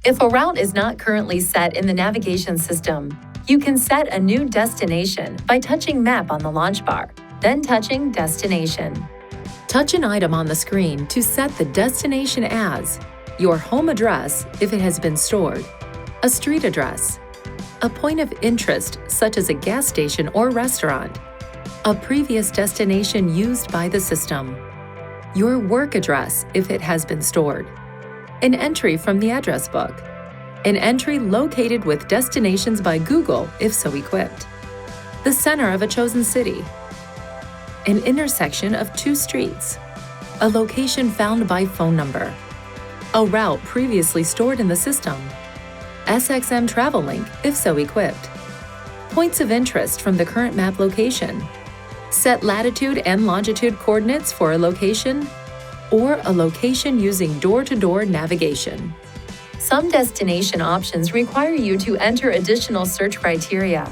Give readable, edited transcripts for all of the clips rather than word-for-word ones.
If a route is not currently set in the navigation system, you can set a new destination by touching Map on the launch bar, then touching Destination. Touch an item on the screen to set the destination as your home address if it has been stored, a street address, a point of interest such as a gas station or restaurant, a previous destination used by the system, your work address if it has been stored, an entry from the address book, an entry located with destinations by Google if so equipped, the center of a chosen city, an intersection of two streets, a location found by phone number, a route previously stored in the system, SXM travel link if so equipped, points of interest from the current map location, set latitude and longitude coordinates for a location, or a location using door-to-door navigation. Some destination options require you to enter additional search criteria.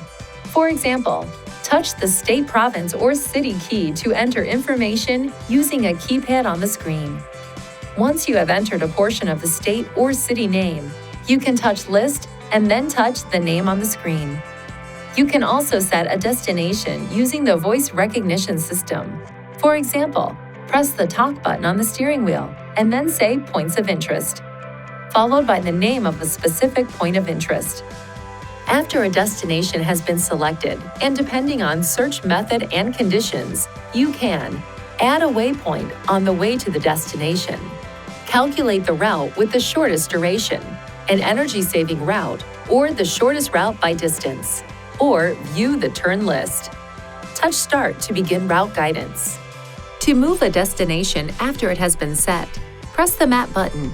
For example, touch the state, province, or city key to enter information using a keypad on the screen. Once you have entered a portion of the state or city name, you can touch List and then touch the name on the screen. You can also set a destination using the voice recognition system. For example, press the talk button on the steering wheel and then say Points of Interest, followed by the name of a specific point of interest. After a destination has been selected, and depending on search method and conditions, you can add a waypoint on the way to the destination, calculate the route with the shortest duration, an energy-saving route, or the shortest route by distance, or view the turn list. Touch Start to begin route guidance. To move a destination after it has been set, press the Map button,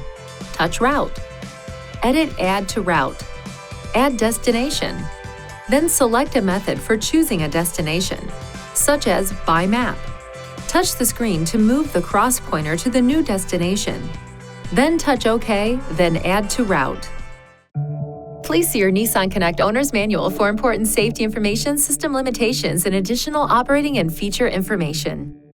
touch Route, edit Add to Route, add Destination, then select a method for choosing a destination, such as By Map. Touch the screen to move the cross pointer to the new destination. Then touch OK, then Add to Route. Please see your Nissan Connect Owner's Manual for important safety information, system limitations, and additional operating and feature information.